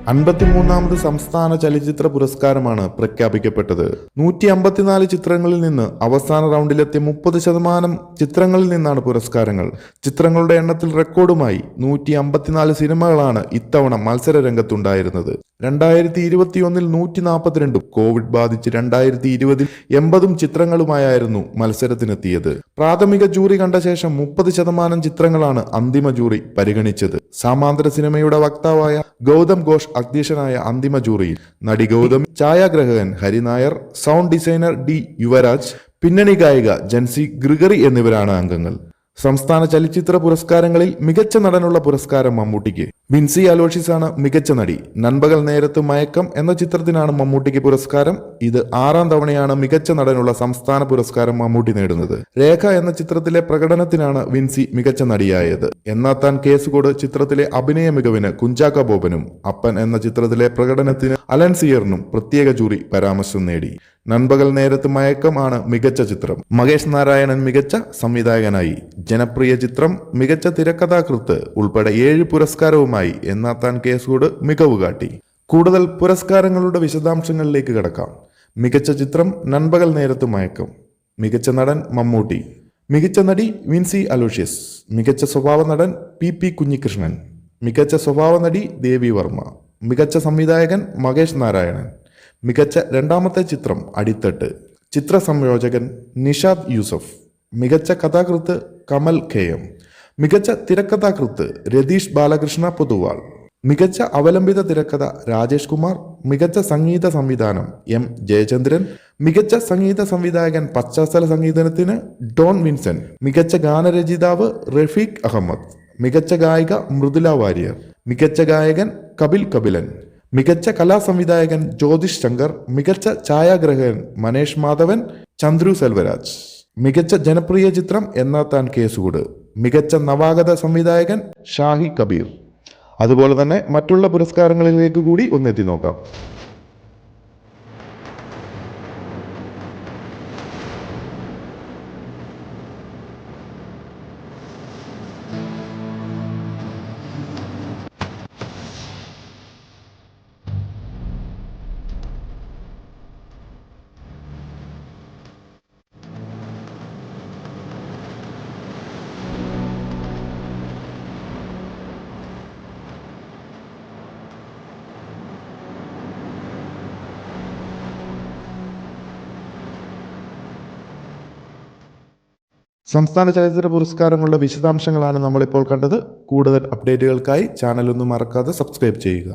53ാമത് സംസ്ഥാന ചലച്ചിത്ര പുരസ്കാരമാണ് പ്രഖ്യാപിക്കപ്പെട്ടത്. 154 ചിത്രങ്ങളിൽ നിന്ന് അവസാന റൗണ്ടിലെത്തിയ 30% ചിത്രങ്ങളിൽ നിന്നാണ് പുരസ്കാരങ്ങൾ. ചിത്രങ്ങളുടെ എണ്ണത്തിൽ റെക്കോർഡുമായി 154 സിനിമകളാണ് ഇത്തവണ മത്സര രംഗത്തുണ്ടായിരുന്നത്. 2021 142, കോവിഡ് ബാധിച്ച് 2020 80 ചിത്രങ്ങളുമായായിരുന്നു മത്സരത്തിനെത്തിയത്. പ്രാഥമിക ജൂറി കണ്ട ശേഷം 30% ചിത്രങ്ങളാണ് അന്തിമ ജൂറി പരിഗണിച്ചത്. സമാന്തര സിനിമയുടെ വക്താവായ ഗൗതം ഘോഷ് അധ്യക്ഷനായ അന്തിമ ജൂറിയിൽ നടി ഗൗതമി, ഛായാഗ്രഹകൻ Hari Nair, sound designer D Yuvaraj, പിന്നണി ഗായിക ജൻസി ഗ്രിഗറി എന്നിവരാണ് അംഗങ്ങൾ. സംസ്ഥാന ചലച്ചിത്ര പുരസ്കാരങ്ങളിൽ മികച്ച നടനുള്ള പുരസ്കാരം മമ്മൂട്ടിക്ക്. വിൻസി അലോഷ്യസ് ആണ് മികച്ച നടി. നൻപകൽ നേരത്ത് മയക്കം എന്ന ചിത്രത്തിനാണ് മമ്മൂട്ടിക്ക് പുരസ്കാരം. ഇത് 6ാം തവണയാണ് മികച്ച നടനുള്ള സംസ്ഥാന പുരസ്കാരം മമ്മൂട്ടി നേടുന്നത്. രേഖ എന്ന ചിത്രത്തിലെ പ്രകടനത്തിനാണ് വിൻസി മികച്ച നടിയായത്. എന്നാ താൻ കേസുകോട് ചിത്രത്തിലെ അഭിനയ മികവിന് കുഞ്ചാക്ക ബോബനും, അപ്പൻ എന്ന ചിത്രത്തിലെ പ്രകടനത്തിന് അലൻ സിയറിനും പ്രത്യേക ജൂറി പരാമർശം നേടി. നൻപകൽ നേരത്ത് മയക്കം ആണ് മികച്ച ചിത്രം. മഹേഷ് നാരായണൻ മികച്ച സംവിധായകനായി. ജനപ്രിയ ചിത്രം മികച്ച തിരക്കഥാകൃത്ത് ഉൾപ്പെടെ 7 പുരസ്കാരവുമായി എന്നാ താൻ കേസുകോട് മികവ് കാട്ടി. കൂടുതൽ പുരസ്കാരങ്ങളുടെ വിശദാംശങ്ങളിലേക്ക് കടക്കാം. മികച്ച ചിത്രം നൻപകൽ നേരത്ത് മയക്കം. മികച്ച നടൻ മമ്മൂട്ടി. മികച്ച നടി വിൻസി അലോഷ്യസ്. മികച്ച സ്വഭാവ നടൻ പി കുഞ്ഞികൃഷ്ണൻ. മികച്ച സ്വഭാവ നടി ദേവി വർമ്മ. മികച്ച സംവിധായകൻ മഹേഷ് നാരായണൻ. മികച്ച രണ്ടാമത്തെ ചിത്രം അടിത്തട്ട്. ചിത്ര സംയോജകൻ നിഷാദ് യൂസഫ്. മികച്ച കഥാകൃത്ത് കമൽ KM. മികച്ച തിരക്കഥാകൃത്ത് രതീഷ് ബാലകൃഷ്ണ പൊതുവാൾ. മികച്ച അവലംബിത തിരക്കഥ രാജേഷ് കുമാർ. മികച്ച സംഗീത സംവിധാനം M ജയചന്ദ്രൻ. മികച്ച സംഗീത സംവിധായകൻ പശ്ചാത്തല സംഗീതത്തിന് ഡോൺ വിൻസെന്റ്. മികച്ച ഗാനരചയിതാവ് റഫീഖ് അഹമ്മദ്. മികച്ച ഗായിക മൃദുല വാര്യർ. മികച്ച ഗായകൻ കപിലൻ. മികച്ച കലാസംവിധായകൻ ജ്യോതിഷ് ശങ്കർ. മികച്ച ഛായാഗ്രഹകൻ മനേഷ് മാധവൻ, ചന്ദ്രു സെൽവരാജ്. മികച്ച ജനപ്രിയ ചിത്രം എന്നാ താൻ കേസുകോട്. മികച്ച നവാഗത സംവിധായകൻ ഷാഹി കബീർ. അതുപോലെ തന്നെ മറ്റുള്ള പുരസ്കാരങ്ങളിലേക്ക് കൂടി ഒന്നെത്തി നോക്കാം. സംസ്ഥാന ചലച്ചിത്ര പുരസ്കാരങ്ങളുടെ വിശദാംശങ്ങളാണ് നമ്മളിപ്പോൾ കണ്ടത്. കൂടുതൽ അപ്ഡേറ്റുകൾക്കായി ചാനൽ ഒന്നും മറക്കാതെ സബ്സ്ക്രൈബ് ചെയ്യുക.